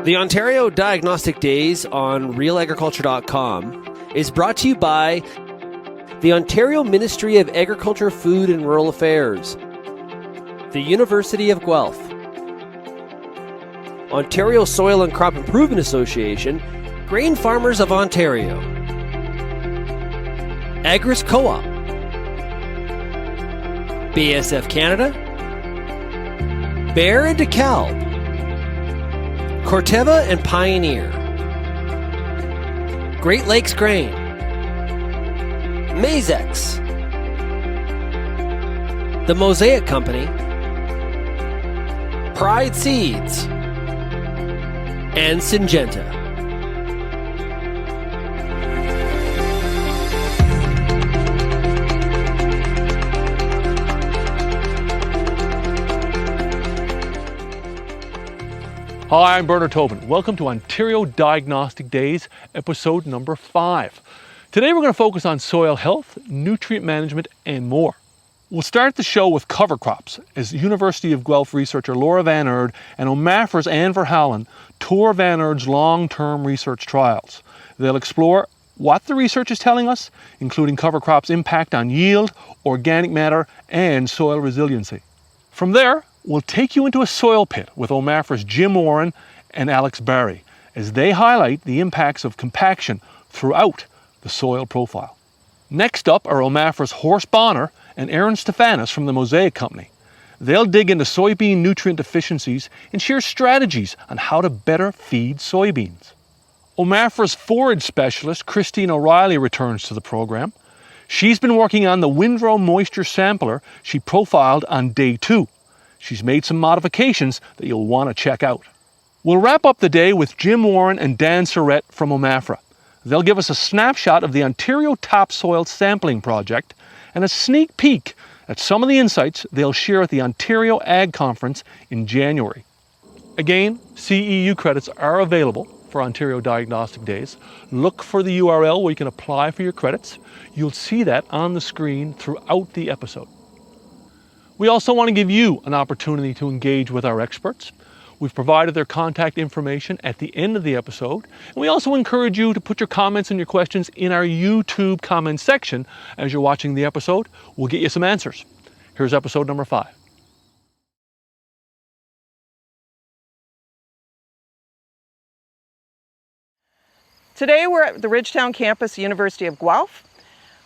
The Ontario Diagnostic Days on realagriculture.com is brought to you by the Ontario Ministry of Agriculture, Food and Rural Affairs, the University of Guelph, Ontario Soil and Crop Improvement Association, Grain Farmers of Ontario, Agris Co-op, BASF Canada, Bear and DeKalb, Corteva and Pioneer, Great Lakes Grain, MOSIAC, the MOSIAC Company, Pride Seeds, and Syngenta. Hi, I'm Bernard Tobin. Welcome to Ontario Diagnostic Days, episode number 5. Today we're going to focus on soil health, nutrient management, and more. We'll start the show with cover crops, as University of Guelph researcher Laura Van Eerd and OMAFRA's Anne Verhallen tour Van Eerd's long-term research trials. They'll explore what the research is telling us, including cover crops' impact on yield, organic matter, and soil resiliency. From there, we'll take you into a soil pit with OMAFRA's Jim Warren and Alex Barrie as they highlight the impacts of compaction throughout the soil profile. Next up are OMAFRA's Horst Bohner and Stevanus from the MOSIAC Company. They'll dig into soybean nutrient deficiencies and share strategies on how to better feed soybeans. OMAFRA's forage specialist Christine O'Reilly returns to the program. She's been working on the windrow moisture sampler she profiled on day 2. She's made some modifications that you'll want to check out. We'll wrap up the day with Jim Warren and Dan Saurette from OMAFRA. They'll give us a snapshot of the Ontario Topsoil Sampling Project and a sneak peek at some of the insights they'll share at the Ontario Ag Conference in January. Again, CEU credits are available for Ontario Diagnostic Days. Look for the URL where you can apply for your credits. You'll see that on the screen throughout the episode. We also want to give you an opportunity to engage with our experts. We've provided their contact information at the end of the episode. And we also encourage you to put your comments and your questions in our YouTube comment section as you're watching the episode. We'll get you some answers. Here's episode number 5. Today we're at the Ridgetown campus, University of Guelph,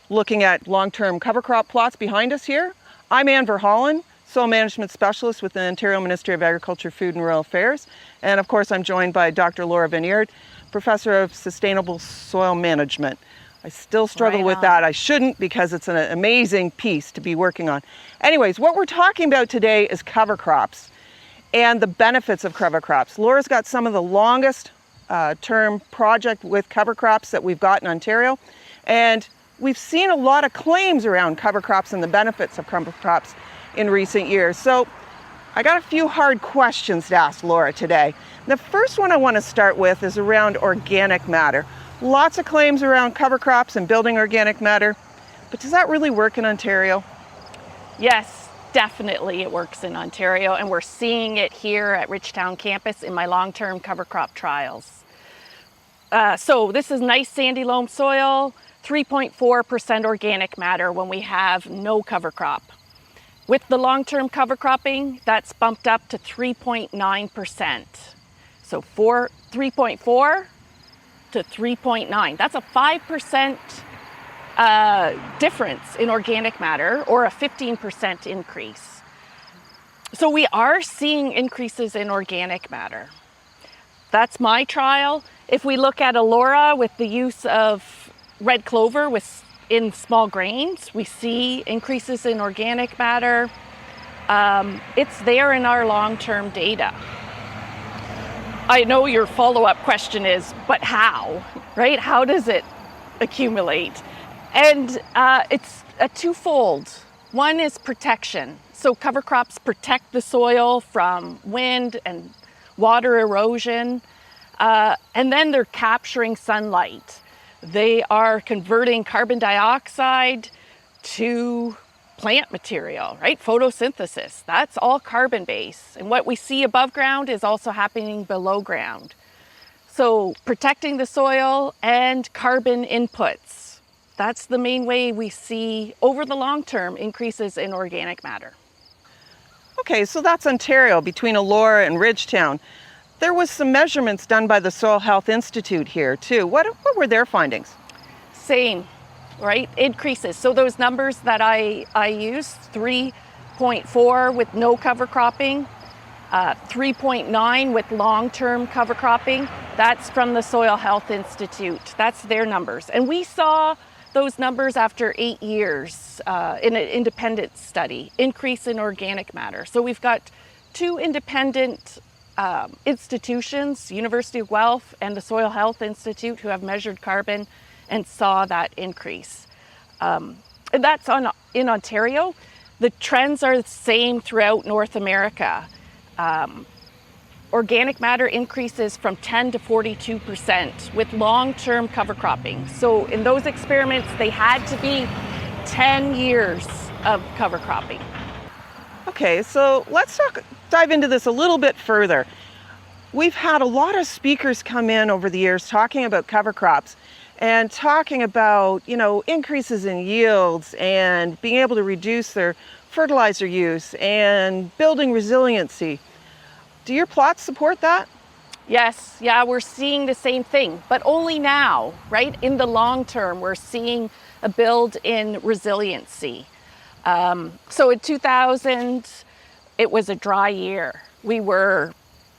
looking at long-term cover crop plots behind us here. I'm Anne Verhallen, Soil Management Specialist with the Ontario Ministry of Agriculture, Food and Rural Affairs. And of course I'm joined by Dr. Laura Van Eerd, Professor of Sustainable Soil Management. I still struggle with that. I shouldn't, because it's an amazing piece to be working on. Anyways, what we're talking about today is cover crops and the benefits of cover crops. Laura's got some of the longest term project with cover crops that we've got in Ontario. And we've seen a lot of claims around cover crops and the benefits of cover crops in recent years. So I got a few hard questions to ask Laura today. The first one I want to start with is around organic matter. Lots of claims around cover crops and building organic matter, but does that really work in Ontario? Yes, definitely it works in Ontario, and we're seeing it here at Ridgetown campus in my long-term cover crop trials. So this is nice sandy loam soil, 3.4% organic matter when we have no cover crop. With the long-term cover cropping, that's bumped up to 3.9%. So 3.4 to 3.9. That's a 5% difference in organic matter, or a 15% increase. So we are seeing increases in organic matter. That's my trial. If we look at Elora with the use of red clover in small grains, we see increases in organic matter. It's there in our long-term data. I know your follow-up question is, but how, right? How does it accumulate? And it's a twofold. One is protection. So cover crops protect the soil from wind and water erosion, and then they're capturing sunlight. They are converting carbon dioxide to plant material, right? Photosynthesis, that's all carbon-based. And what we see above ground is also happening below ground. So protecting the soil and carbon inputs. That's the main way we see over the long term increases in organic matter. Okay, so that's Ontario, between Elora and Ridgetown. There was some measurements done by the Soil Health Institute here too. What were their findings? Same, right? Increases. So those numbers that I used, 3.4 with no cover cropping, 3.9 with long-term cover cropping, that's from the Soil Health Institute. That's their numbers. And we saw those numbers after 8 years in an independent study, increase in organic matter. So we've got two independent institutions, University of Guelph and the Soil Health Institute, who have measured carbon and saw that increase. And that's in Ontario. The trends are the same throughout North America. Organic matter increases from 10 to 42% with long-term cover cropping. So in those experiments, they had to be 10 years of cover cropping. Okay, so let's dive into this a little bit further. We've had a lot of speakers come in over the years talking about cover crops and talking about, increases in yields and being able to reduce their fertilizer use and building resiliency. Do your plots support that? Yes, yeah, we're seeing the same thing, but only now, right? In the long term, we're seeing a build in resiliency. So in 2000, it was a dry year. We were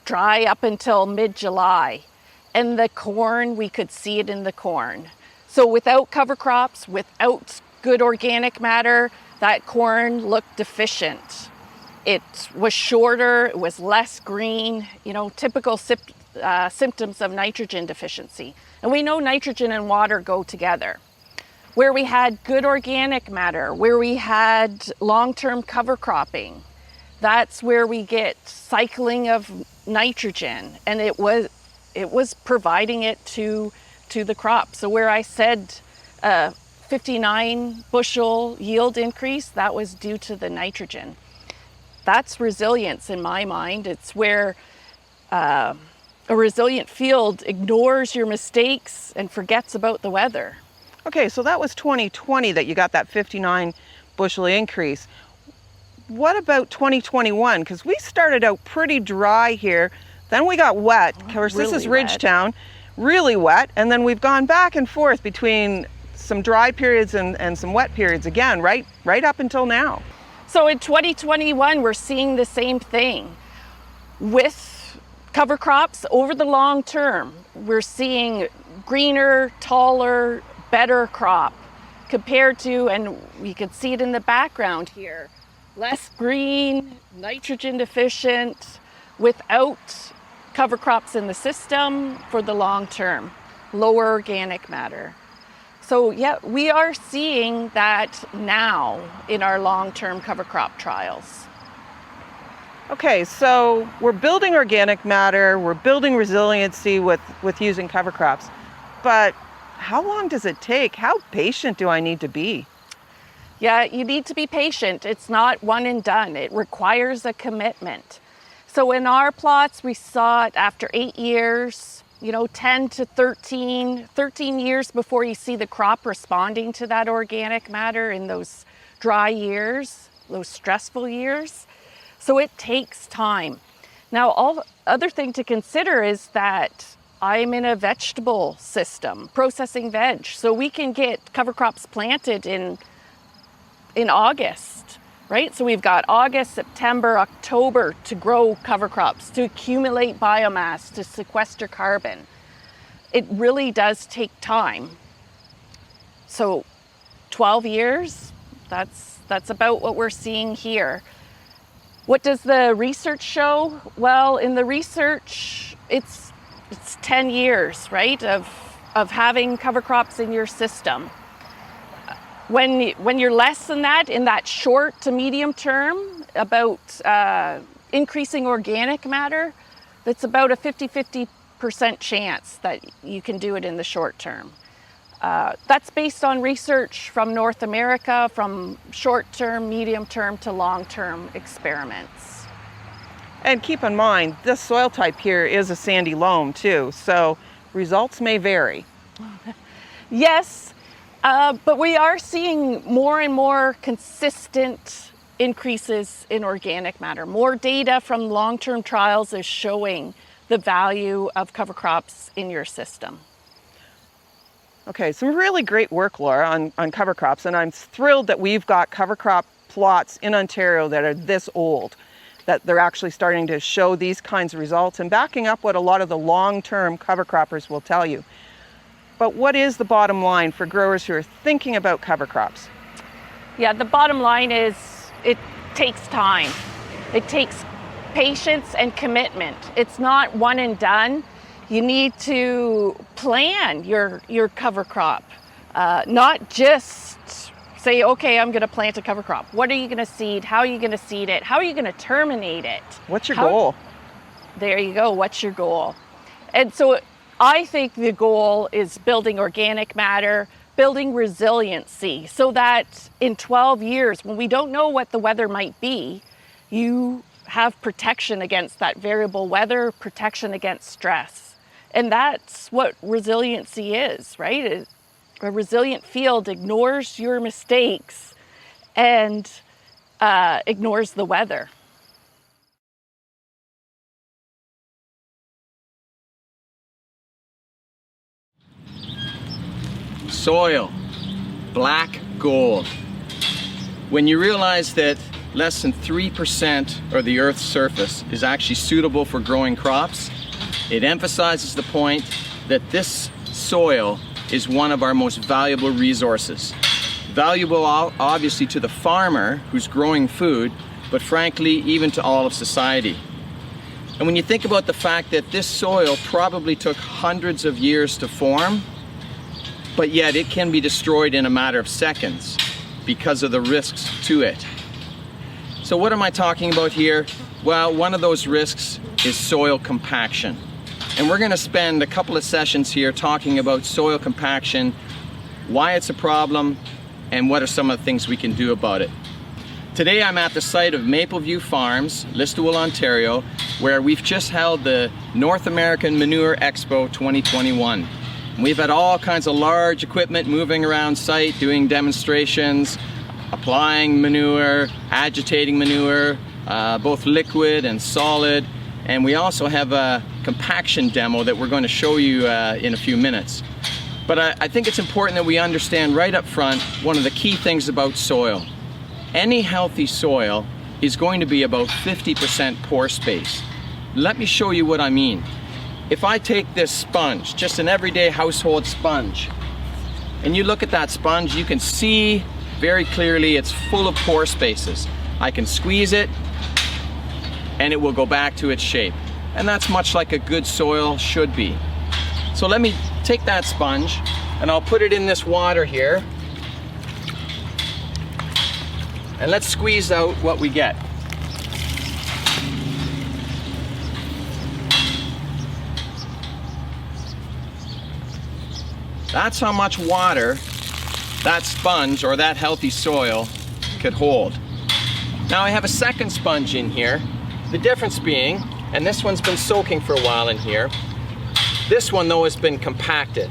dry up until mid-July, and the corn, we could see it in the corn. So without cover crops, without good organic matter, that corn looked deficient. It was shorter, it was less green, typical symptoms of nitrogen deficiency. And we know nitrogen and water go together. Where we had good organic matter, where we had long-term cover cropping, that's where we get cycling of nitrogen, and it was providing it to the crop. So where I said 59 bushel yield increase, that was due to the nitrogen. That's resilience in my mind. It's where a resilient field ignores your mistakes and forgets about the weather. Okay, so that was 2020 that you got that 59 bushel increase. What about 2021? Because we started out pretty dry here, then we got wet. Of course, Really this is wet. Ridgetown, really wet, and then we've gone back and forth between some dry periods and some wet periods again, right up until now. So in 2021, we're seeing the same thing. With cover crops over the long term, we're seeing greener, taller, better crop compared to, and we can see it in the background here, less green, nitrogen deficient, without cover crops in the system for the long term, lower organic matter. So yeah, we are seeing that now in our long-term cover crop trials. Okay, so we're building organic matter, we're building resiliency with using cover crops, but how long does it take? How patient do I need to be? Yeah, you need to be patient. It's not one and done. It requires a commitment. So in our plots, we saw it after 8 years, 10 to 13 years before you see the crop responding to that organic matter in those dry years, those stressful years. So it takes time. Now, other thing to consider is that I'm in a vegetable system, processing veg. So we can get cover crops planted in August, right? So we've got August, September, October to grow cover crops, to accumulate biomass, to sequester carbon. It really does take time. So 12 years, that's about what we're seeing here. What does the research show? Well, in the research, it's 10 years, right, of having cover crops in your system. When you're less than that, in that short to medium term, about increasing organic matter, that's about a 50% chance that you can do it in the short term. That's based on research from North America, from short-term, medium-term to long-term experiments. And keep in mind, this soil type here is a sandy loam too, so results may vary. Yes, but we are seeing more and more consistent increases in organic matter. More data from long-term trials is showing the value of cover crops in your system. Okay, some really great work, Laura, on cover crops, and I'm thrilled that we've got cover crop plots in Ontario that are this old, that they're actually starting to show these kinds of results and backing up what a lot of the long-term cover croppers will tell you. But what is the bottom line for growers who are thinking about cover crops? Yeah, the bottom line is it takes time. It takes patience and commitment. It's not one and done. You need to plan your cover crop, not just say, okay, I'm going to plant a cover crop. What are you going to seed? How are you going to seed it? How are you going to terminate it? What's your goal? There you go. What's your goal? And so I think the goal is building organic matter, building resiliency, so that in 12 years, when we don't know what the weather might be, you have protection against that variable weather, protection against stress. And that's what resiliency is, right? A resilient field ignores your mistakes and ignores the weather. Soil, black gold. When you realize that less than 3% of the Earth's surface is actually suitable for growing crops, it emphasizes the point that this soil is one of our most valuable resources. Valuable obviously to the farmer who's growing food, but frankly even to all of society. And when you think about the fact that this soil probably took hundreds of years to form, but yet it can be destroyed in a matter of seconds because of the risks to it. So what am I talking about here? Well, one of those risks is soil compaction. And we're going to spend a couple of sessions here talking about soil compaction, why it's a problem, and what are some of the things we can do about it. Today I'm at the site of Mapleview Farms, Listowel, Ontario, where we've just held the North American Manure Expo 2021. We've had all kinds of large equipment moving around site, doing demonstrations, applying manure, agitating manure, both liquid and solid. And we also have a compaction demo that we're going to show you in a few minutes. But I think it's important that we understand right up front one of the key things about soil. Any healthy soil is going to be about 50% pore space. Let me show you what I mean. If I take this sponge, just an everyday household sponge, and you look at that sponge, you can see very clearly it's full of pore spaces. I can squeeze it and it will go back to its shape. And that's much like a good soil should be. So let me take that sponge and I'll put it in this water here. And let's squeeze out what we get. That's how much water that sponge or that healthy soil could hold. Now I have a second sponge in here. The difference being, and this one's been soaking for a while in here, this one though has been compacted.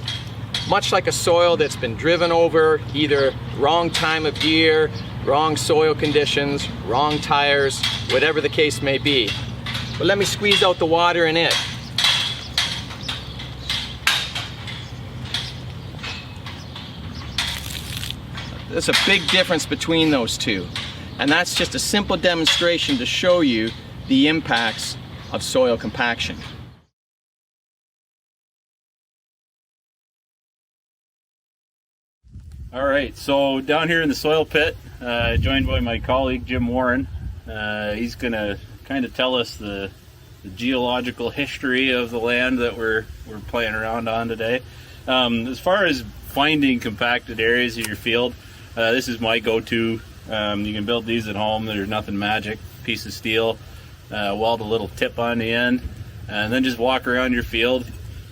Much like a soil that's been driven over, either wrong time of year, wrong soil conditions, wrong tires, whatever the case may be. But let me squeeze out the water in it. There's a big difference between those two. And that's just a simple demonstration to show you the impacts of soil compaction. All right, so down here in the soil pit, joined by my colleague Jim Warren. He's going to kind of tell us the geological history of the land that we're playing around on today. As far as finding compacted areas in your field, this is my go-to. You can build these at home. There's nothing magic. Piece of steel, weld a little tip on the end, and then just walk around your field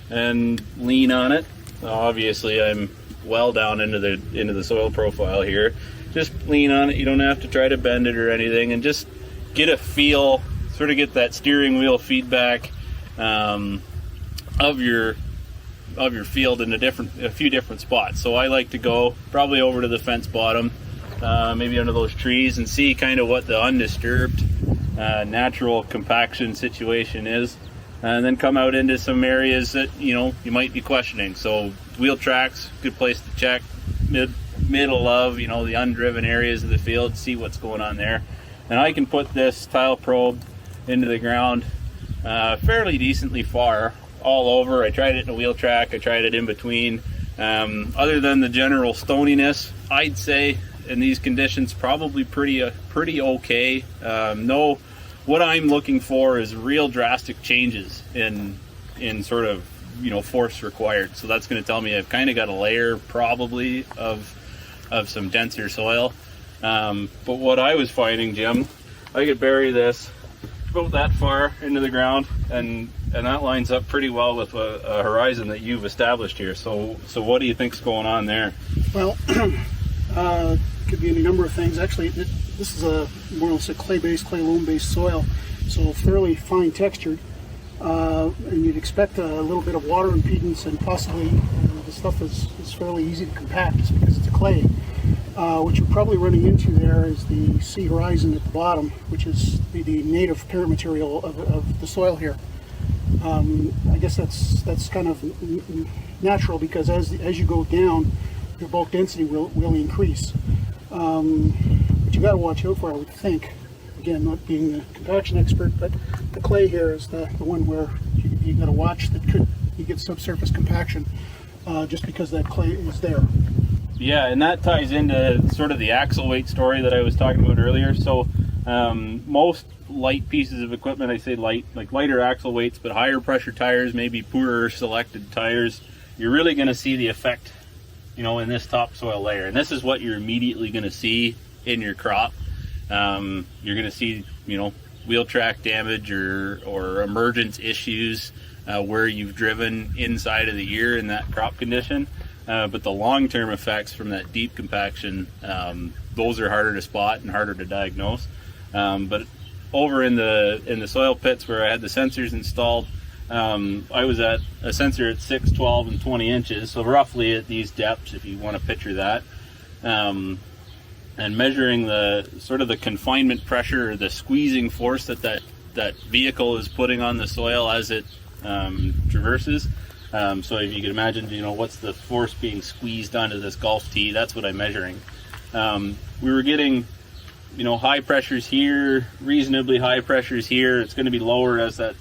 and lean on it. Obviously, I'm well down into the soil profile here. Just lean on it. You don't have to try to bend it or anything, and just get a feel sort of get that steering wheel feedback of your field in a few different spots. So I like to go probably over to the fence bottom, maybe under those trees, and see kind of what the undisturbed natural compaction situation is, and then come out into some areas that you might be questioning. So wheel tracks, good place to check. Middle of the undriven areas of the field, see what's going on there. And I can put this tile probe into the ground fairly decently far all over. I tried it in a wheel track, I tried it in between. Other than the general stoniness, I'd say in these conditions probably pretty okay. No, what I'm looking for is real drastic changes in sort of force required. So that's going to tell me I've kind of got a layer probably of some denser soil. But what I was finding, Jim, I could bury this about that far into the ground, and that lines up pretty well with a horizon that you've established here. So what do you think's going on there? Well, could be any number of things. Actually, this is a more or less a clay loam-based soil, so fairly fine textured, and you'd expect a little bit of water impedance, and possibly the stuff is fairly easy to compact just because it's a clay. What you're probably running into there is the sea horizon at the bottom, which is the native parent material of the soil here. I guess that's kind of natural, because as you go down, your bulk density will increase. But you got to watch out for, I would think, again, not being the compaction expert, but the clay here is the one where you got to watch that you get subsurface compaction just because that clay is there. Yeah, and that ties into sort of the axle weight story that I was talking about earlier. So most light pieces of equipment, I say light, like lighter axle weights, but higher pressure tires, maybe poorer selected tires, you're really going to see the effect, in this topsoil layer. And this is what you're immediately going to see in your crop. You're going to see, wheel track damage or emergence issues where you've driven inside of the ear in that crop condition. But the long-term effects from that deep compaction, those are harder to spot and harder to diagnose. But over in the soil pits where I had the sensors installed, I was at a sensor at 6, 12, and 20 inches, so roughly at these depths, if you want to picture that, and measuring the sort of the confinement pressure, or the squeezing force that vehicle is putting on the soil as it traverses. So if you can imagine, what's the force being squeezed onto this golf tee, that's what I'm measuring. We were getting, high pressures here, reasonably high pressures here. It's going to be lower as that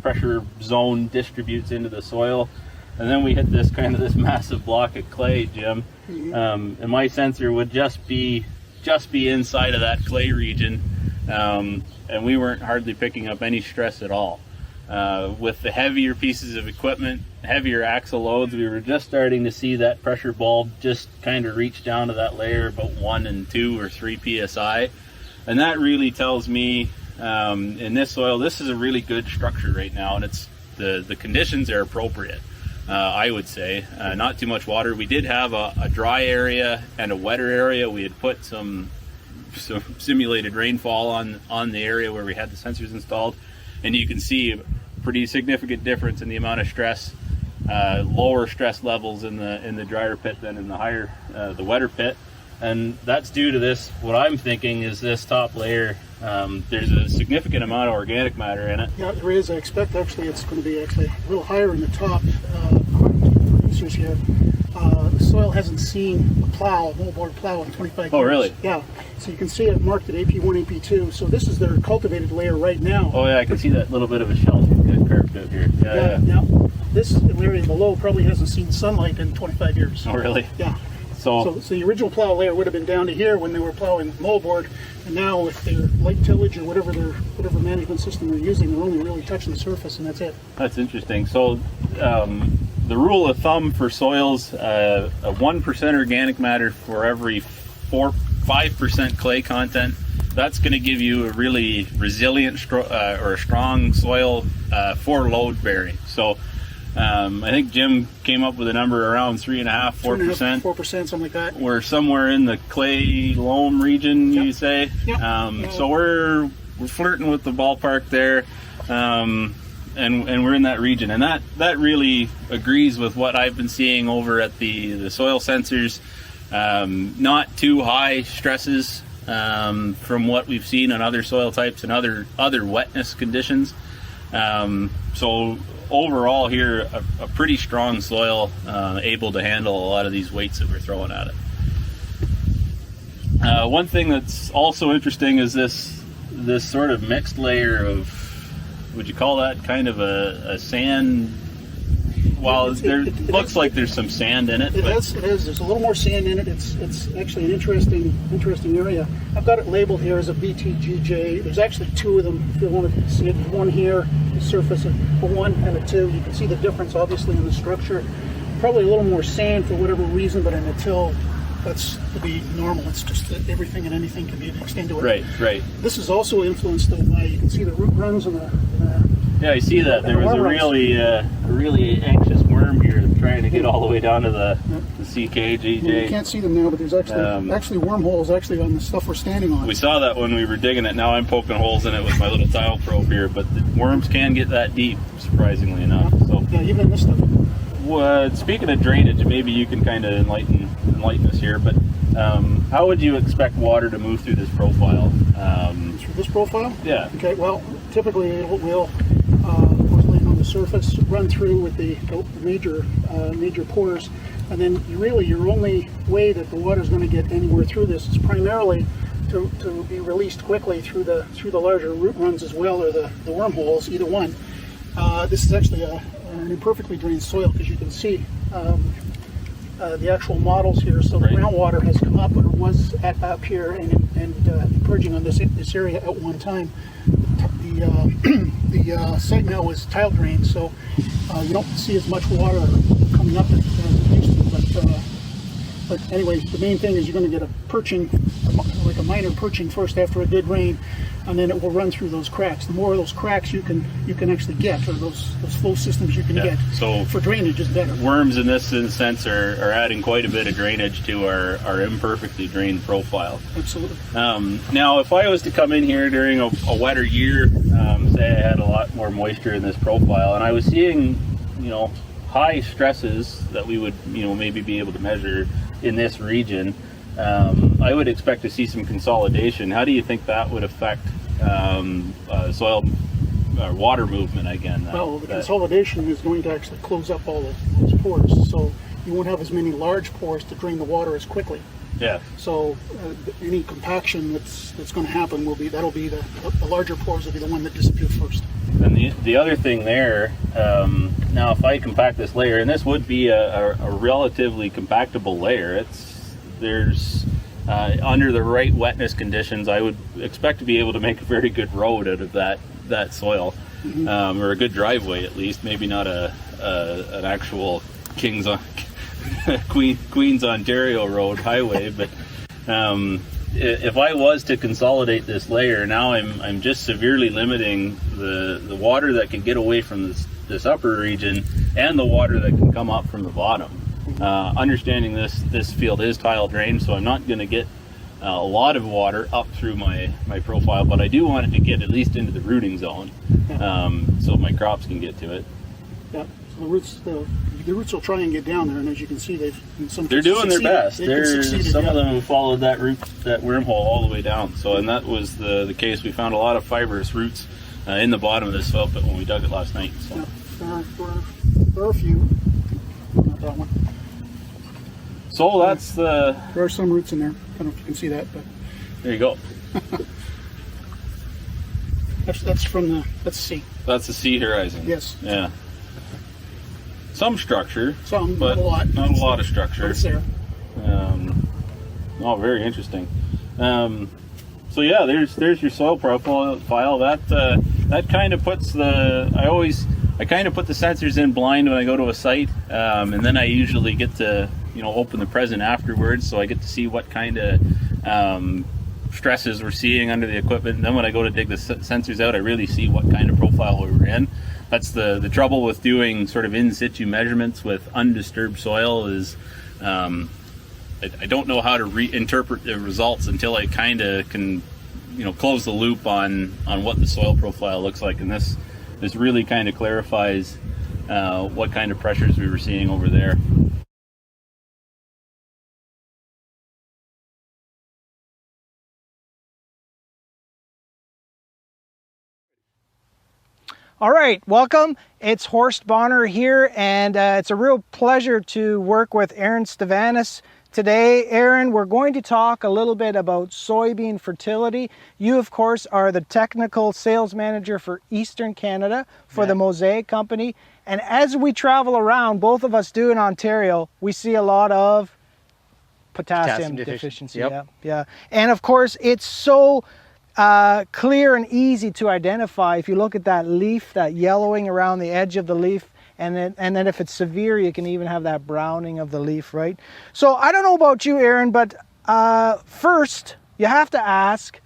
pressure zone distributes into the soil. And then we hit this massive block of clay, Jim. And my sensor would just be inside of that clay region. And we weren't hardly picking up any stress at all. With the heavier pieces of equipment, heavier axle loads, we were just starting to see that pressure bulb just kind of reach down to that layer about 1 and 2 or 3 psi. And that really tells me in this soil, this is a really good structure right now, and it's the conditions are appropriate. I would say not too much water. We did have a dry area and a wetter area. We had put some simulated rainfall on the area where we had the sensors installed, and you can see a pretty significant difference in the amount of stress, lower stress levels in the drier pit than in the wetter pit. And that's due to this, what I'm thinking is this top layer, there's a significant amount of organic matter in it. Yeah, there is. I expect actually it's going to be actually a little higher in the top. According to the producers here, the soil hasn't seen a moldboard plow in 25 years. Oh, really? Yeah. So you can see it marked at AP1, AP2. So this is their cultivated layer right now. Oh yeah, I can see that little bit of a shelf carved out here. Yeah. Now, this area below probably hasn't seen sunlight in 25 years. Oh, really? Yeah. So the original plow layer would have been down to here when they were plowing moldboard, and now with their light tillage or whatever management system they're using, they're only really touching the surface, and that's it. That's interesting. So the rule of thumb for soils, a 1% organic matter for every 5% clay content. That's going to give you a really resilient or a strong soil for load bearing. So I think Jim came up with a number around 3.5%, 4%. 4%, something like that. We're somewhere in the clay loam region, Yep. you say. Yep. So we're flirting with the ballpark there, and we're in that region, and that really agrees with what I've been seeing over at the soil sensors. Not too high stresses from what we've seen on other soil types and other wetness conditions. So overall here, a pretty strong soil, able to handle a lot of these weights that we're throwing at it. One thing that's also interesting is this sort of mixed layer of, would you call that kind of a sand? Well, it looks like there's some sand in it. It is. There's a little more sand in it. It's actually an interesting area. I've got it labeled here as a BTGJ. There's actually two of them. If you want to see it, one here, the surface of a 1 and a 2. You can see the difference, obviously, in the structure. Probably a little more sand for whatever reason, but in a till, that's to be normal. It's just that everything and anything can be mixed into it. Right. This is also influenced though by, you can see the root runs and the yeah, I see that. There was a really anxious worm here trying to get all the way down to the CKGJ. You can't see them now, but there's actually wormholes actually on the stuff we're standing on. We saw that when we were digging it. Now I'm poking holes in it with my little tile probe here, but the worms can get that deep, surprisingly enough. So yeah, even this stuff. Speaking of drainage, maybe you can kind of enlighten us here, but how would you expect water to move through this profile? Through this profile? Yeah. Okay, well, typically it will, of course, land on the surface, run through with the major pores, and then your only way that the water is going to get anywhere through this is primarily to be released quickly through the larger root runs as well, or the wormholes, either one. This is actually an imperfectly drained soil, because you can see the actual models here. So the groundwater has come up, or was up here and purging on this area at one time. The site now is tile drained, so you don't see as much water coming up as it used to. But anyway, the main thing is you're going to get a perching, like a minor perching first after a good rain, and then it will run through those cracks. The more of those cracks you can actually get, or those flow systems you can get, so for drainage is better. Worms in this sense are adding quite a bit of drainage to our imperfectly drained profile. Absolutely. Now, if I was to come in here during a wetter year, say I had a lot more moisture in this profile, and I was seeing, high stresses that we would, maybe be able to measure in this region, I would expect to see some consolidation. How do you think that would affect soil water movement again? Well, the consolidation is going to actually close up all those pores, so you won't have as many large pores to drain the water as quickly. Yeah. So any compaction that's going to happen that'll be the larger pores will be the one that disappear first. And the other thing there, now if I compact this layer, and this would be a relatively compactable layer, there's under the right wetness conditions, I would expect to be able to make a very good road out of that soil, or a good driveway at least. Maybe not an actual Queens Ontario Road highway, but if I was to consolidate this layer, now I'm just severely limiting the water that can get away from this upper region and the water that can come up from the bottom. Understanding this field is tile drained, so I'm not going to get a lot of water up through my profile, but I do want it to get at least into the rooting zone, so my crops can get to it. Yeah. So the roots will try and get down there, and as you can see, they're doing their best. Some of them have followed that wormhole all the way down. So, and that was the case. We found a lot of fibrous roots in the bottom of this soil pit when we dug it last night. So. Yeah, there are a few. Not that one. So that's the. There are some roots in there. I don't know if you can see that, but there you go. that's C. That's the C horizon. Yes. Yeah. Some structure, but not a lot of structure. It's there. Very interesting. So yeah, there's your soil profile. That kind of puts I kind of put the sensors in blind when I go to a site, and then I usually get to open the present afterwards, so I get to see what kind of stresses we're seeing under the equipment. And then when I go to dig the sensors out, I really see what kind of profile we were in. That's the trouble with doing sort of in situ measurements with undisturbed soil is I don't know how to reinterpret the results until I kind of can close the loop on what the soil profile looks like, and this really kind of clarifies what kind of pressures we were seeing over there. All right, welcome. It's Horst Bohner here, and it's a real pleasure to work with Aaron Stevanus today. Aaron, we're going to talk a little bit about soybean fertility. You, of course, are the technical sales manager for Eastern Canada for the MOSIAC company. And as we travel around, both of us do in Ontario, we see a lot of potassium deficiency. Yep. Yeah. And of course, it's so clear and easy to identify. If you look at that leaf, that yellowing around the edge of the leaf, and then if it's severe, you can even have that browning of the leaf, right? So I don't know about you, Aaron, but first you have to ask,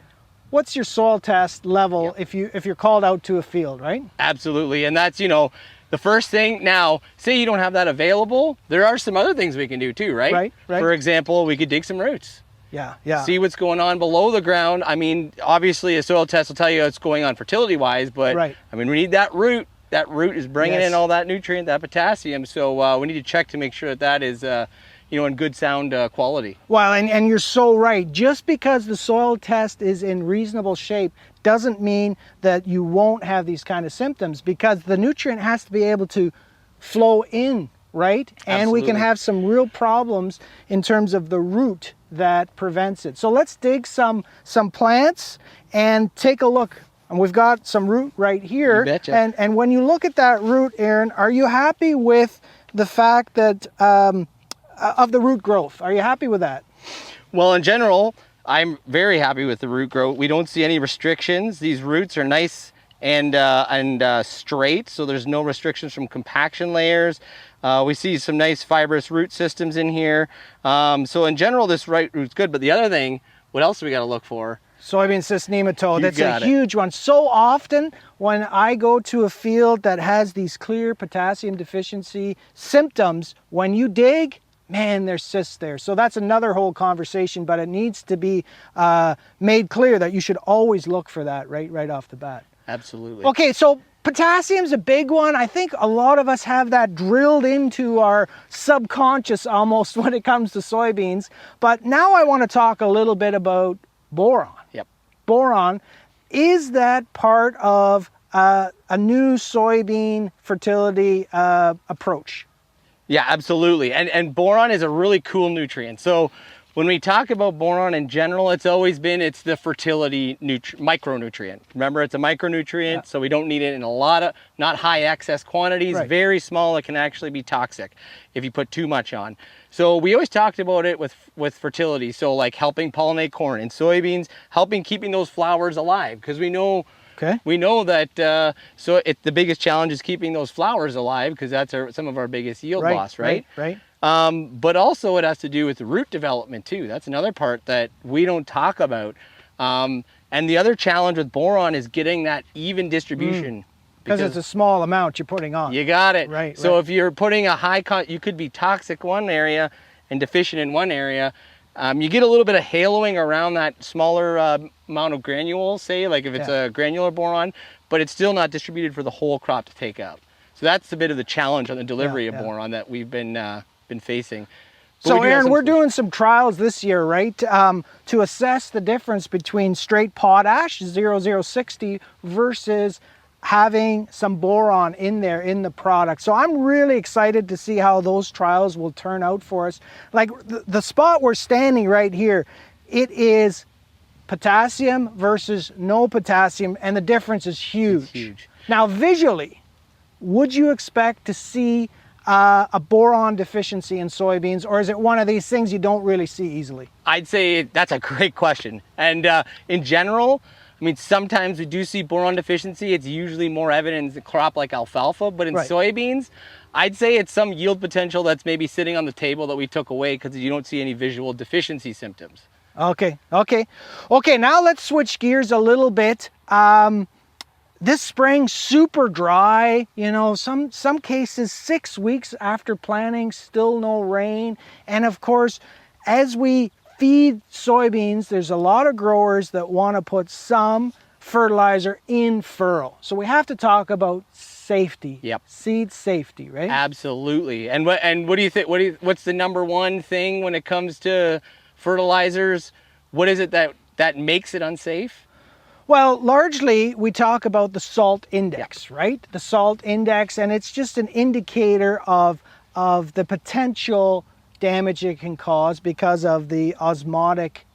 what's your soil test level if you're called out to a field, right? Absolutely, and that's the first thing. Now, say you don't have that available, there are some other things we can do too, right? Right. For example, we could dig some roots. Yeah. See what's going on below the ground. I mean, obviously a soil test will tell you what's going on fertility-wise, but I mean, we need that root. That root is bringing in all that nutrient, that potassium. So we need to check to make sure that is, in good sound quality. Well, and you're so right. Just because the soil test is in reasonable shape doesn't mean that you won't have these kind of symptoms, because the nutrient has to be able to flow in, right? And we can have some real problems in terms of the root that prevents it. So let's dig some plants and take a look. And we've got some root right here. You betcha. And when you look at that root, Aaron, are you happy with the fact that of the root growth? Are you happy with that? Well, in general, I'm very happy with the root growth. We don't see any restrictions. These roots are nice and straight, so there's no restrictions from compaction layers. We see some nice fibrous root systems in here. So in general, this right root's good. But the other thing, what else do we got to look for? Soybean cyst nematode. That's a huge one. So often when I go to a field that has these clear potassium deficiency symptoms, when you dig, man, there's cysts there. So that's another whole conversation, but it needs to be made clear that you should always look for that right off the bat. Absolutely. Okay, so potassium's a big one. I think a lot of us have that drilled into our subconscious almost when it comes to soybeans. But now I want to talk a little bit about boron. Yep. Boron, is that part of a new soybean fertility approach? Yeah, absolutely. And boron is a really cool nutrient. So when we talk about boron in general, it's the fertility micronutrient. Remember, it's a micronutrient, so we don't need it in a lot of, not high excess quantities, very small. It can actually be toxic if you put too much on. So we always talked about it with fertility. So like helping pollinate corn and soybeans, helping keeping those flowers alive, because we know that the biggest challenge is keeping those flowers alive, because that's some of our biggest yield loss, right? Right. But also it has to do with the root development too. That's another part that we don't talk about. And the other challenge with boron is getting that even distribution. Because it's a small amount you're putting on. You got it. Right. So if you're putting a you could be toxic one area and deficient in one area. You get a little bit of haloing around that smaller amount of granules, say, like if it's a granular boron, but it's still not distributed for the whole crop to take out. So that's a bit of the challenge on the delivery of boron that we've been facing. But so Aaron, we're doing some trials this year, right, to assess the difference between straight potash, 0060, versus having some boron in there in the product. So I'm really excited to see how those trials will turn out for us. Like the spot we're standing right here, it is potassium versus no potassium, and the difference is huge. It's huge. Now visually, would you expect to see a boron deficiency in soybeans, or is it one of these things you don't really see easily? I'd say that's a great question. And in general, I mean, sometimes we do see boron deficiency. It's usually more evident in a crop like alfalfa, but in soybeans, I'd say it's some yield potential that's maybe sitting on the table that we took away because you don't see any visual deficiency symptoms. Okay. Now let's switch gears a little bit. This spring, super dry, some cases 6 weeks after planting, still no rain. And of course, as we feed soybeans, there's a lot of growers that want to put some fertilizer in furrow. So we have to talk about safety. Yep. Seed safety, right? Absolutely. And what do you think? What's the number one thing when it comes to fertilizers? What is it that makes it unsafe? Well, largely we talk about the salt index, right? The salt index, and it's just an indicator of the potential damage it can cause because of the osmotic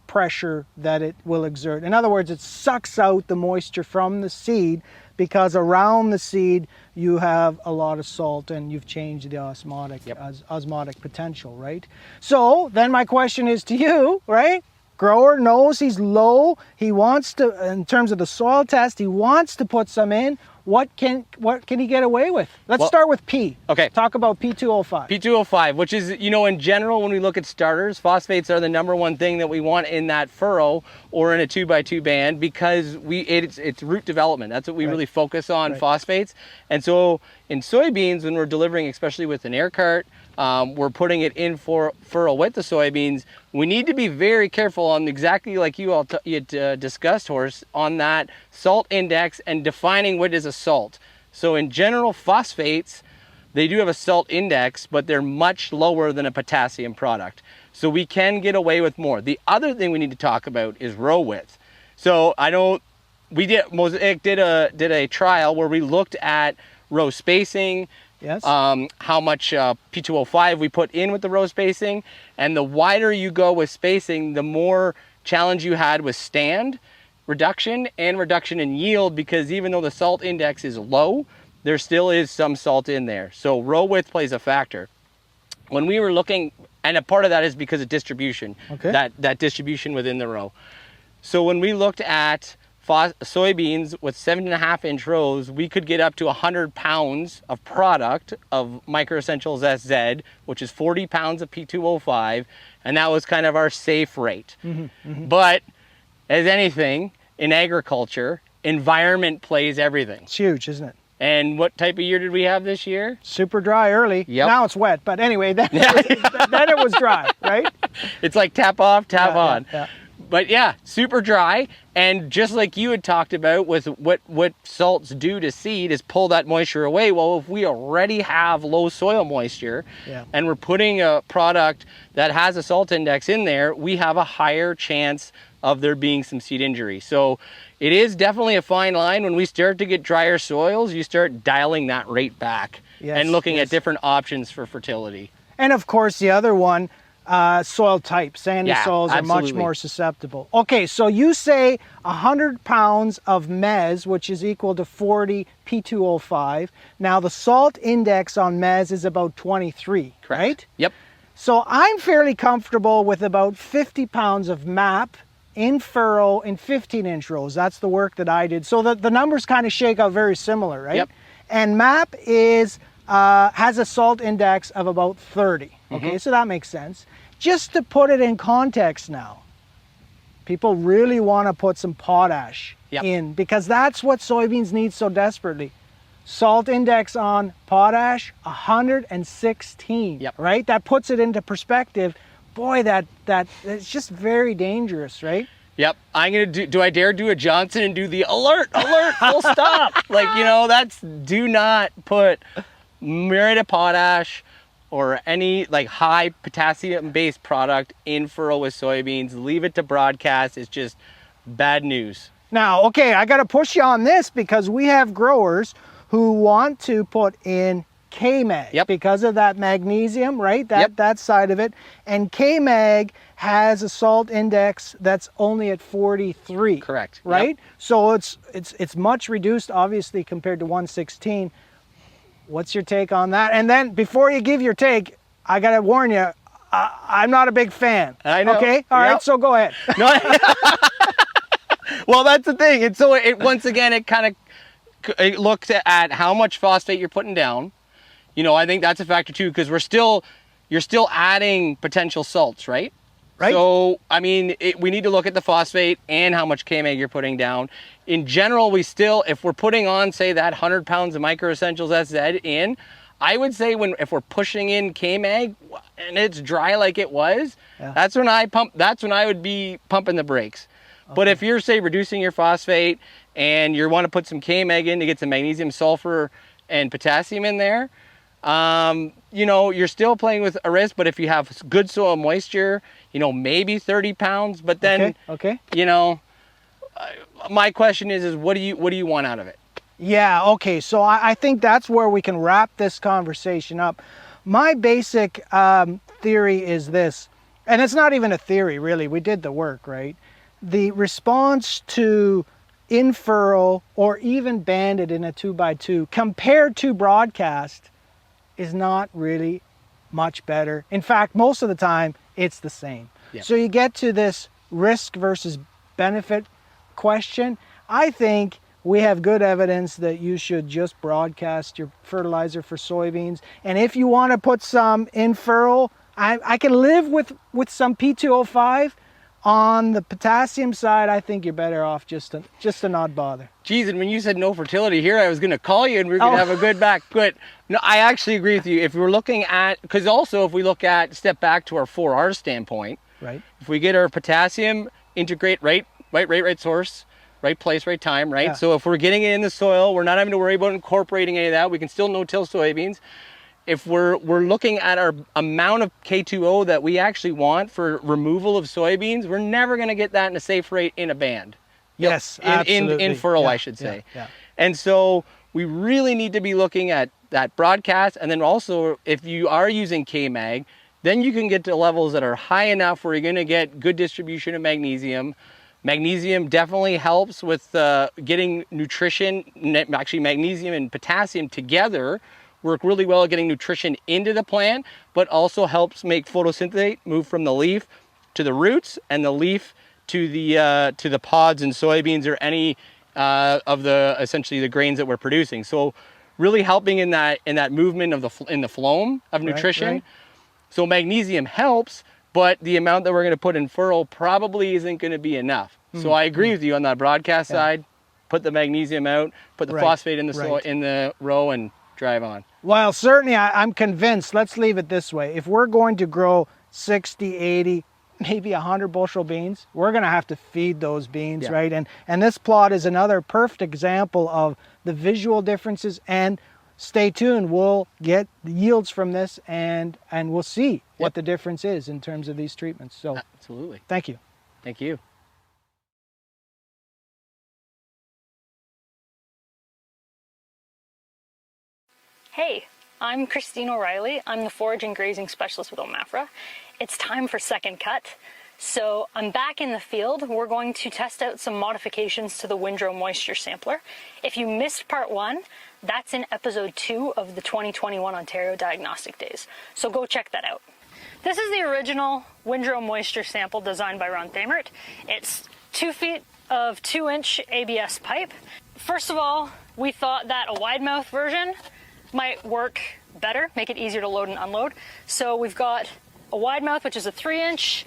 pressure that it will exert. In other words, it sucks out the moisture from the seed because around the seed you have a lot of salt and you've changed the osmotic potential, right? So then my question is to you, right? Grower knows he's low. He wants to, in terms of the soil test, he wants to put some in. What can he get away with? Let's start with P. Okay. Talk about P205. P205, which is, in general, when we look at starters, phosphates are the number one thing that we want in that furrow or in a 2x2 band because it's root development. That's what we really focus on, phosphates. And so in soybeans, when we're delivering, especially with an air cart, we're putting it in for furrow with the soybeans. We need to be very careful on exactly like you had discussed, Horst, on that salt index and defining what is a salt. So in general, phosphates, they do have a salt index, but they're much lower than a potassium product. So we can get away with more. The other thing we need to talk about is row width. So MOSIAC did a trial where we looked at row spacing, yes, how much P205 we put in with the row spacing, and the wider you go with spacing, the more challenge you had with stand reduction and reduction in yield, because even though the salt index is low, there still is some salt in there. So row width plays a factor. When we were looking, and a part of that is because of distribution, that distribution within the row. So when we looked at soybeans with 7.5-inch rows, we could get up to 100 pounds of product of Microessentials SZ, which is 40 pounds of P205, and that was kind of our safe rate. But as anything in agriculture, environment plays everything. It's huge, isn't it? And what type of year did we have this year? Super dry early. Yep. Now it's wet, but anyway, then it was dry, right? It's like tap off, tap on. Yeah. But yeah, super dry, and just like you had talked about with what salts do to seed is pull that moisture away. Well, if we already have low soil moisture and we're putting a product that has a salt index in there, we have a higher chance of there being some seed injury. So it is definitely a fine line. When we start to get drier soils, you start dialing that rate back and looking at different options for fertility. And of course, the other one, soil type. Sandy soils are much more susceptible. Okay, so you say 100 pounds of mez, which is equal to 40 P205. Now the salt index on mez is about 23, right? Yep. So I'm fairly comfortable with about 50 pounds of MAP in furrow in 15-inch rows. That's the work that I did. So the numbers kind of shake out very similar, right? Yep. And MAP is has a salt index of about 30. Okay, so that makes sense. Just to put it in context now, people really want to put some potash in because that's what soybeans need so desperately. Salt index on potash, 116, right? That puts it into perspective. Boy, that it's just very dangerous, right? Yep. I'm going to do I dare do a Johnson and do the alert, full stop. Like, that's, do not put muriate of potash or any like high potassium based product in furrow with soybeans. Leave it to broadcast. It's just bad news. Now, okay, I got to push you on this because we have growers who want to put in K-Mag because of that magnesium, right? That side of it. And K-Mag has a salt index that's only at 43. Correct. Right? Yep. So it's much reduced, obviously, compared to 116. What's your take on that? And then before you give your take, I got to warn you, I'm not a big fan. I know. Okay? All right, so go ahead. No. Well, that's the thing. And so once again, it looks at how much phosphate you're putting down. I think that's a factor too, because you're still adding potential salts, right? Right. So, I mean, we need to look at the phosphate and how much K-Mag you're putting down. In general, if we're putting on, say, that 100 pounds of Microessentials SZ in, I would say if we're pushing in K-Mag and it's dry like it was, Yeah. that's when I would be pumping the brakes. Okay. But if you're, say, reducing your phosphate and you want to put some K-Mag in to get some magnesium, sulfur, and potassium in there, you know, you're still playing with a risk. But if you have good soil moisture, you know, maybe 30 pounds. But then, okay. you know, my question is what do you want out of it? Yeah, okay, so I think that's where we can wrap this conversation up. My basic theory is this, and it's not even a theory really, we did the work, right? The response to in-furrow or even banded in a 2x2 compared to broadcast is not really much better. In fact, most of the time it's the same. Yeah. So you get to this risk versus benefit question. I think we have good evidence that you should just broadcast your fertilizer for soybeans. And if you want to put some in furrow, I can live with some P2O5. On the potassium side, I think you're better off just to not bother. Geez, and when you said no fertility here, I was going to call you and we're going to have a good back. But no, I actually agree with you. If we're looking at, because also if we look at, step back to our 4R standpoint, right? If we get our potassium, integrate right source, right place, right time, right? Yeah. So if we're getting it in the soil, we're not having to worry about incorporating any of that. We can still no-till soybeans. If we're looking at our amount of K2O that we actually want for removal of soybeans, we're never going to get that in a safe rate in a band. Yes, absolutely. In furrow, I should say. Yeah. And so we really need to be looking at that broadcast. And then also, if you are using K-Mag, then you can get to levels that are high enough where you're going to get good distribution of magnesium. Magnesium definitely helps with getting nutrition, actually magnesium and potassium together work really well at getting nutrition into the plant, but also helps make photosynthate move from the leaf to the roots and the leaf to the pods and soybeans or any of the essentially the grains that we're producing. So really helping in that movement of the phloem of nutrition. Right. So magnesium helps, but the amount that we're going to put in furrow probably isn't going to be enough. So I agree with you on that broadcast side. Put the magnesium out, put the phosphate in the soil, in the row, and drive on. Well, certainly I'm convinced, let's leave it this way. If we're going to grow 60, 80, maybe 100 bushel beans, we're going to have to feed those beans, right? And this plot is another perfect example of the visual differences, and stay tuned, we'll get the yields from this and we'll see what the difference is in terms of these treatments. So absolutely. Thank you. Thank you. Hey, I'm Christine O'Reilly. I'm the forage and grazing specialist with OMAFRA. It's time for second cut. So I'm back in the field. We're going to test out some modifications to the windrow moisture sampler. If you missed part 1, that's in episode 2 of the 2021 Ontario Diagnostic Days. So go check that out. This is the original windrow moisture sample designed by Ron Thamert. It's 2 feet of 2-inch ABS pipe. First of all, we thought that a wide mouth version might work better, make it easier to load and unload. So we've got a wide mouth, which is a 3-inch,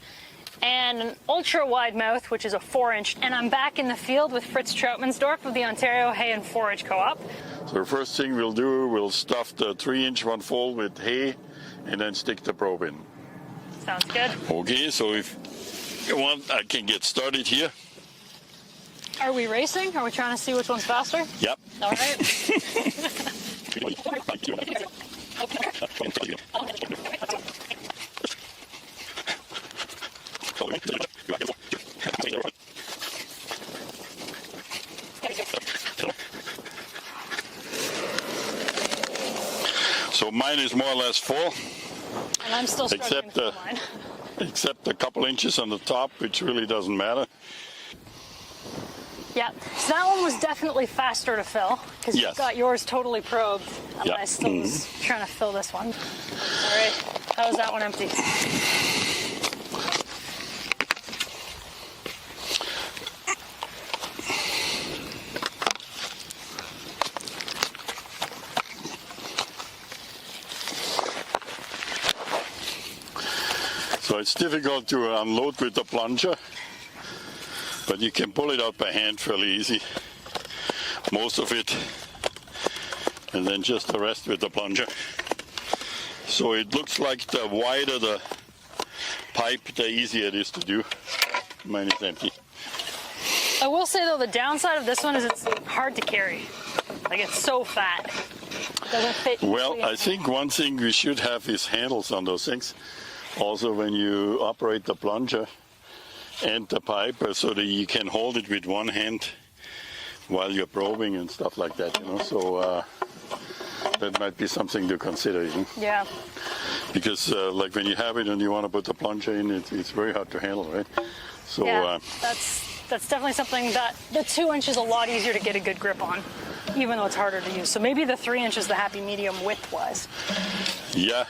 and an ultra wide mouth, which is a 4-inch. And I'm back in the field with Fritz Troutmansdorf of the Ontario Hay and Forage Co-op. So the first thing we'll do, we'll stuff the 3-inch one full with hay and then stick the probe in. Sounds good. Okay, so if you want, I can get started here. Are we racing? Are we trying to see which one's faster? Yep. All right. So mine is more or less full. And I'm still struggling with mine. Except a couple inches on the top, which really doesn't matter. Yeah, so that one was definitely faster to fill because you've got yours totally probed, and I still was trying to fill this one. All right, how was that one empty? So it's difficult to unload with the plunger, but you can pull it out by hand fairly easy. Most of it, and then just the rest with the plunger. So it looks like the wider the pipe, the easier it is to do. Mine is empty. I will say though, the downside of this one is it's hard to carry. Like it's so fat. It doesn't fit. Well, I think one thing we should have is handles on those things. Also when you operate the plunger and the pipe so that you can hold it with one hand while you're probing and stuff like that, you know. So that might be something to consider, you know? Yeah. Because like when you have it and you want to put the plunger in, it's very hard to handle, right? So yeah, that's definitely something that the 2 inch is a lot easier to get a good grip on, even though it's harder to use. So maybe the 3 inch is the happy medium width-wise. yeah.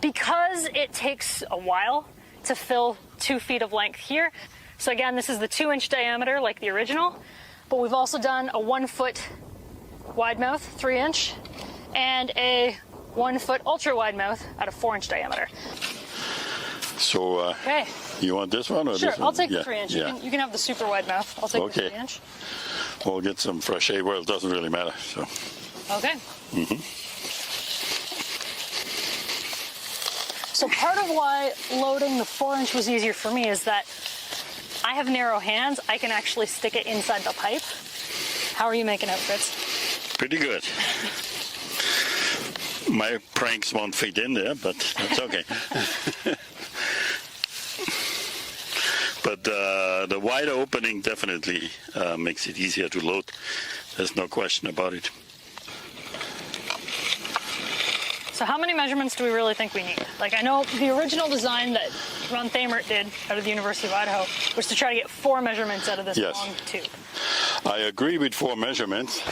Because it takes a while to fill 2 feet of length here. So again, this is the 2 inch diameter like the original, but we've also done a 1 foot wide mouth, 3 inch, and a 1 foot ultra wide mouth at a 4 inch diameter. So Okay. you want this one or Sure, this one? I'll take Yeah, the 3 inch. Yeah. You can have the super wide mouth. I'll take the Okay. 3 inch. We'll get some fresh air. Well, it doesn't really matter. So. Okay. So part of why loading the 4 inch was easier for me is that I have narrow hands. I can actually stick it inside the pipe. How are you making out, Fritz? Pretty good. My pranks won't fit in there, but that's okay. But the wider opening definitely makes it easier to load. There's no question about it. So how many measurements do we really think we need? Like I know the original design that Ron Thamert did out of the University of Idaho was to try to get 4 measurements out of this Yes. long tube. I agree with 4 measurements,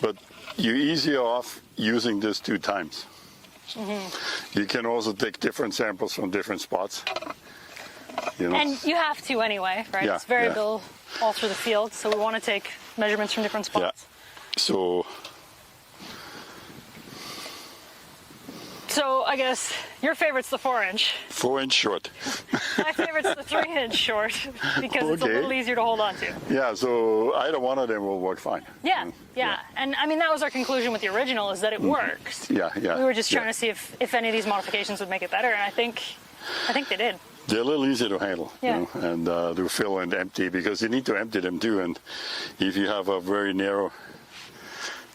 but you're easier off using this 2 times. You can also take different samples from different spots. You know? And you have to anyway, right? Yeah, It's variable all through the field, so we want to take measurements from different spots. So So I guess your favorite's the 4 inch. 4 inch short. My favorite's the 3 inch short because it's a Okay. little easier to hold on to. Yeah, so either one of them will work fine. Yeah. And I mean, that was our conclusion with the original is that it works. Yeah. We were just trying to see if any of these modifications would make it better, and I think they did. They're a little easier to handle, Yeah. you know, and to fill and empty, because you need to empty them too. And if you have a very narrow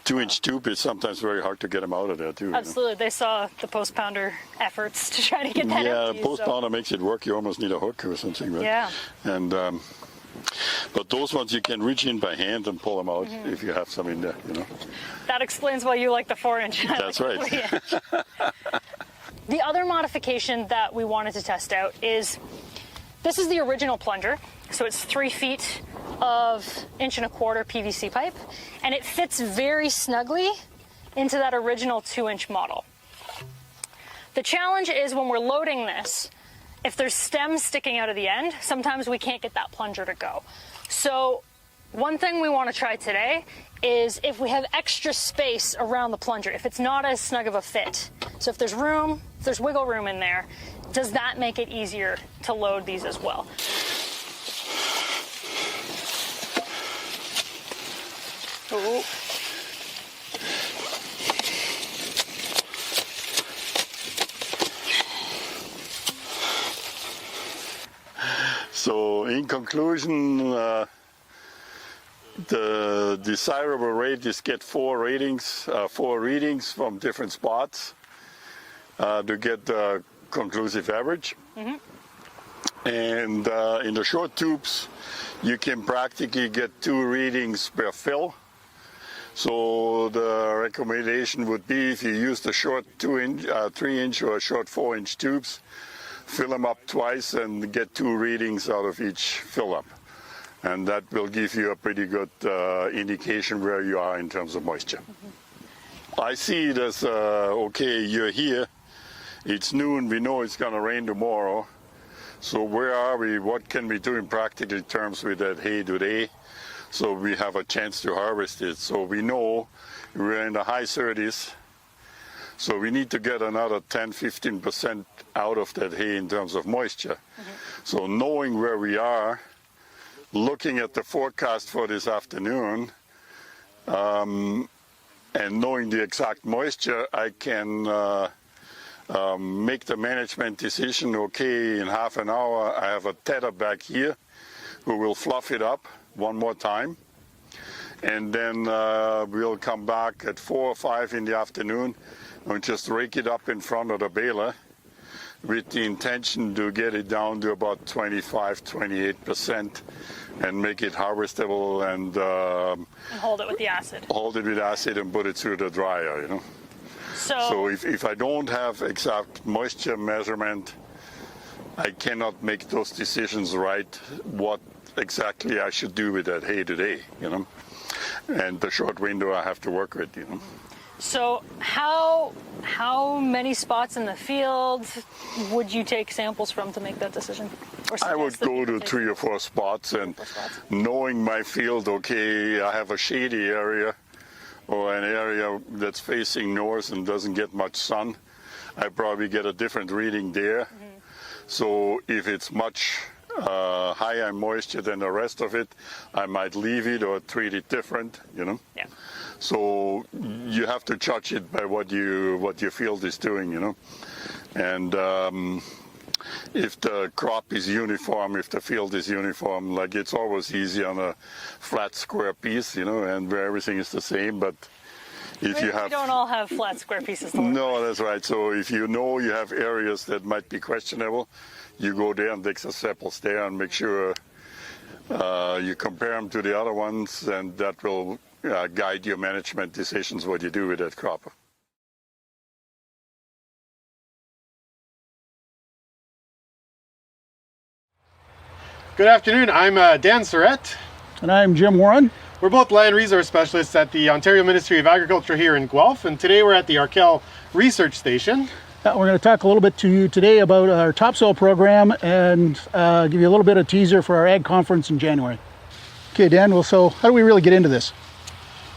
2 inch tube, it's sometimes very hard to get them out of there too. Absolutely. They saw the post pounder efforts to try to get that Yeah, empty. post pounder makes it work. You almost need a hook or something, right? Yeah. And but those ones you can reach in by hand and pull them out if you have some in there, you know. That explains why you like the 4 inch. That's right. The other modification that we wanted to test out is, this is the original plunger. So it's 3 feet of 1.25 inch PVC pipe, and it fits very snugly into that original 2 inch model. The challenge is when we're loading this, if there's stems sticking out of the end, sometimes we can't get that plunger to go. So one thing we want to try today is if we have extra space around the plunger, if it's not as snug of a fit. So if there's room, if there's wiggle room in there, does that make it easier to load these as well? Ooh. So in conclusion, the desirable rate is get 4 readings from different spots to get the conclusive average. And in the short tubes, you can practically get 2 readings per fill. So the recommendation would be, if you use the short 3 inch or short 4 inch tubes, fill them up twice and get 2 readings out of each fill up. And that will give you a pretty good indication where you are in terms of moisture. I see it as, okay, you're here, it's noon, we know it's gonna rain tomorrow. So where are we? What can we do in practical terms with that hay today? So we have a chance to harvest it. So we know we're in the high 30s. So we need to get another 10-15% out of that hay in terms of moisture. So knowing where we are, looking at the forecast for this afternoon, And knowing the exact moisture, I can make the management decision. Okay, in half an hour, I have a tether back here who will fluff it up one more time. And then we'll come back at 4 or 5 in the afternoon and just rake it up in front of the baler with the intention to get it down to about 28% and make it harvestable and hold it with the acid. Hold it with acid and put it through the dryer, you know. So if I don't have exact moisture measurement, I cannot make those decisions right, what exactly I should do with that hay today, you know. And the short window I have to work with, you know. So how many spots in the field would you take samples from to make that decision? I would go to 3 or 4 spots, and knowing my field, okay, I have a shady area or an area that's facing north and doesn't get much sun, I probably get a different reading there. So if it's much higher in moisture than the rest of it, I might leave it or treat it different, you know. Yeah. So you have to judge it by what your field is doing, you know. And if the crop is uniform, if the field is uniform, like it's always easy on a flat square piece, you know, and where everything is the same. But if you have, we don't all have flat square pieces to look no, like. that's right. So if you know you have areas that might be questionable, you go there and take some samples there and make sure you compare them to the other ones, and that will guide your management decisions what you do with that crop. Good afternoon, I'm Dan Saurette. And I'm Jim Warren. We're both land resource specialists at the Ontario Ministry of Agriculture here in Guelph, and today we're at the Arkell Research Station. We're going to talk a little bit to you today about our topsoil program and give you a little bit of teaser for our ag conference in January. Okay, Dan, well, so how do we really get into this?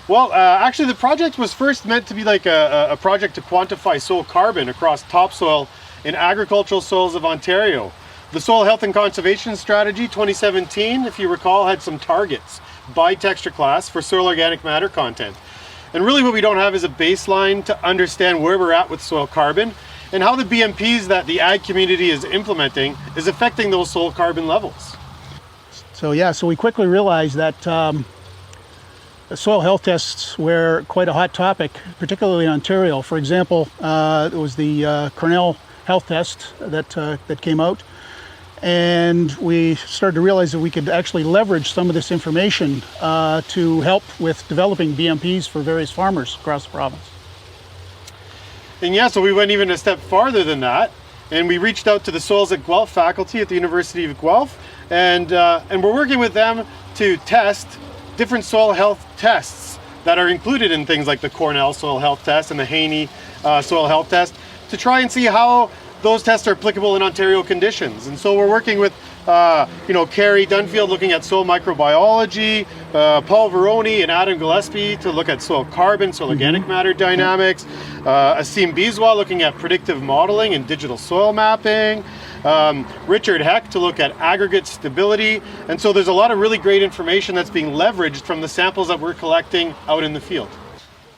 Well, actually the project was first meant to be like a project to quantify soil carbon across topsoil in agricultural soils of Ontario. The Soil Health and Conservation Strategy 2017, if you recall, had some targets by texture class for soil organic matter content. And really what we don't have is a baseline to understand where we're at with soil carbon and how the BMPs that the ag community is implementing is affecting those soil carbon levels. So yeah, so we quickly realized that soil health tests were quite a hot topic, particularly in Ontario. For example, it was the Cornell health test that came out. And we started to realize that we could actually leverage some of this information to help with developing BMPs for various farmers across the province. And yeah, so we went even a step farther than that, and we reached out to the Soils at Guelph faculty at the University of Guelph, and we're working with them to test different soil health tests that are included in things like the Cornell soil health test and the Haney soil health test to try and see how those tests are applicable in Ontario conditions. And so we're working with Carrie Dunfield looking at soil microbiology, Paul Veroni and Adam Gillespie to look at soil carbon, soil organic matter dynamics, Asim Biswa looking at predictive modeling and digital soil mapping, Richard Heck to look at aggregate stability. And so there's a lot of really great information that's being leveraged from the samples that we're collecting out in the field.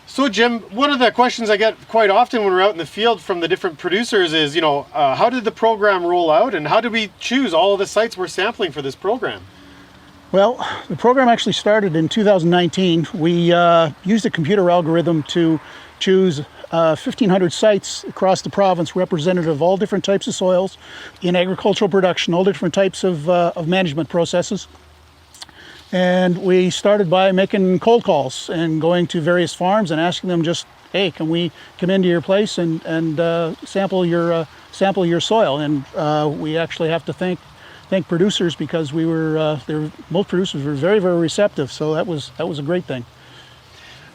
So Jim, one of the questions I get quite often when we're out in the field from the different producers is, how did the program roll out and how did we choose all of the sites we're sampling for this program? Well, the program actually started in 2019. We used a computer algorithm to choose 1,500 sites across the province representative of all different types of soils in agricultural production, all different types of management processes. And we started by making cold calls and going to various farms and asking them just, hey, can we come into your place and sample your soil? And we actually have to thank producers because most producers were very, very receptive. So that was a great thing.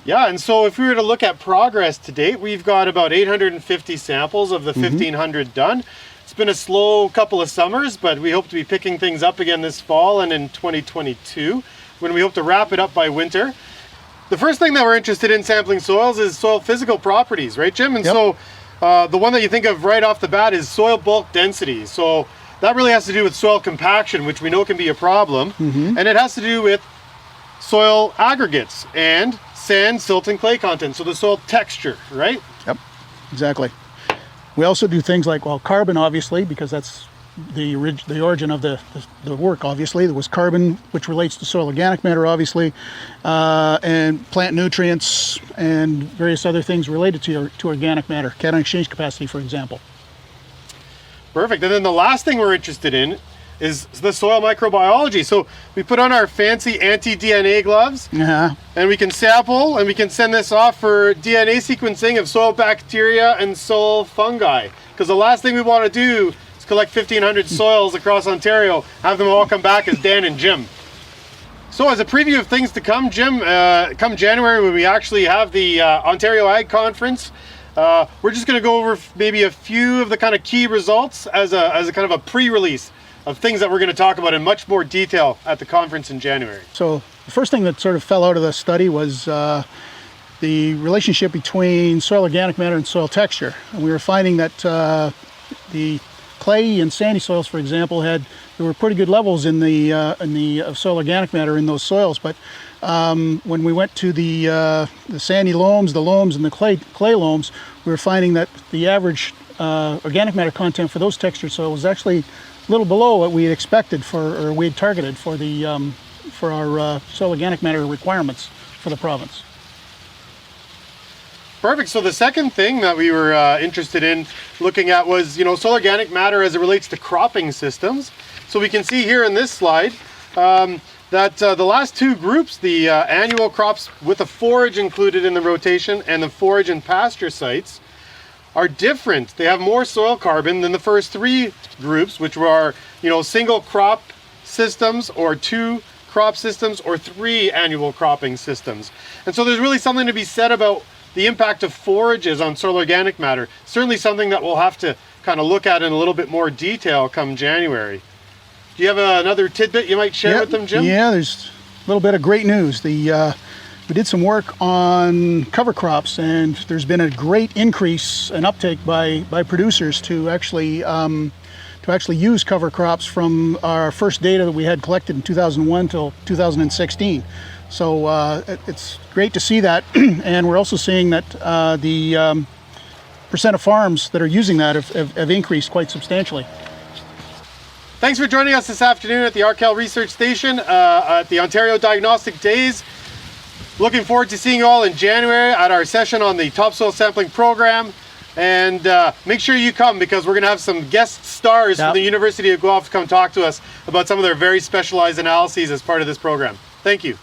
Yeah, and so if we were to look at progress to date, we've got about 850 samples of the 1,500 done. It's been a slow couple of summers, but we hope to be picking things up again this fall and in 2022, when we hope to wrap it up by winter. The first thing that we're interested in sampling soils is soil physical properties, right, Jim? And so the one that you think of right off the bat is soil bulk density. So that really has to do with soil compaction, which we know can be a problem. And it has to do with soil aggregates and sand, silt, and clay content, so the soil texture, right? Yep, exactly. We also do things like, well, carbon, obviously, because that's the origin of the work, obviously. There was carbon, which relates to soil organic matter, obviously, and plant nutrients and various other things related to organic matter, cation exchange capacity, for example. Perfect. And then the last thing we're interested in is the soil microbiology. So we put on our fancy anti-DNA gloves, and we can sample, and we can send this off for DNA sequencing of soil bacteria and soil fungi. Because the last thing we want to do is collect 1,500 soils across Ontario, have them all come back as Dan and Jim. So as a preview of things to come, Jim, come January when we actually have the Ontario Ag Conference, we're just going to go over maybe a few of the kind of key results as a kind of a pre-release of things that we're going to talk about in much more detail at the conference in January. So the first thing that sort of fell out of the study was the relationship between soil organic matter and soil texture. And we were finding that the clay and sandy soils, for example, there were pretty good levels in the soil organic matter in those soils. But when we went to the sandy loams, the loams, and the clay loams, we were finding that the average organic matter content for those textured soils was actually a little below what we had expected or we had targeted for our soil organic matter requirements for the province. Perfect. So the second thing that we were interested in looking at was, soil organic matter as it relates to cropping systems. So we can see here in this slide that the last two groups, the annual crops with a forage included in the rotation and the forage and pasture sites, are different. They have more soil carbon than the first three groups, which were, single crop systems or two crop systems or three annual cropping systems. And so there's really something to be said about the impact of forages on soil organic matter. Certainly something that we'll have to kind of look at in a little bit more detail come January. Do you have another tidbit you might share with them, Jim? Yeah, there's a little bit of great news. We did some work on cover crops, and there's been a great increase and uptake by producers to actually use cover crops from our first data that we had collected in 2001 till 2016. So it's great to see that, and we're also seeing that the percent of farms that are using that have increased quite substantially. Thanks for joining us this afternoon at the Arkel Research Station at the Ontario Diagnostic Days. Looking forward to seeing you all in January at our session on the topsoil sampling program. And make sure you come, because we're going to have some guest stars from the University of Guelph come talk to us about some of their very specialized analyses as part of this program. Thank you.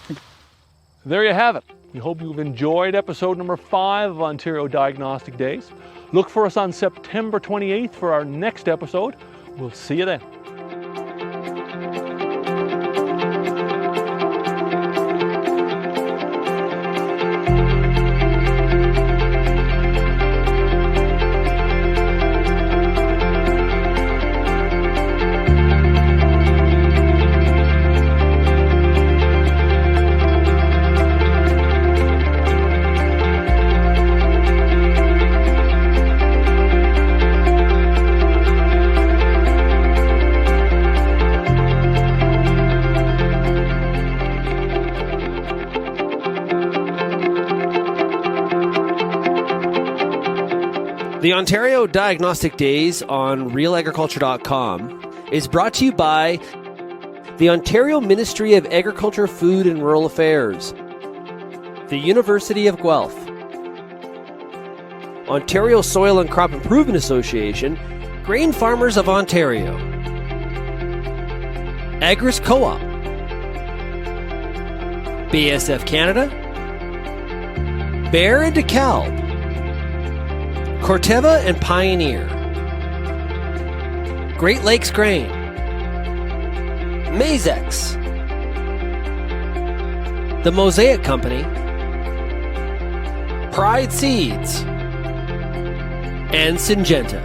There you have it. We hope you've enjoyed episode number 5 of Ontario Diagnostic Days. Look for us on September 28th for our next episode. We'll see you then. The Ontario Diagnostic Days on realagriculture.com is brought to you by the Ontario Ministry of Agriculture, Food and Rural Affairs, the University of Guelph, Ontario Soil and Crop Improvement Association, Grain Farmers of Ontario, Agris Co-op, BSF Canada, Bear and DeKalb, Corteva and Pioneer, Great Lakes Grain, MOSIAC, the MOSIAC Company, Pride Seeds, and Syngenta.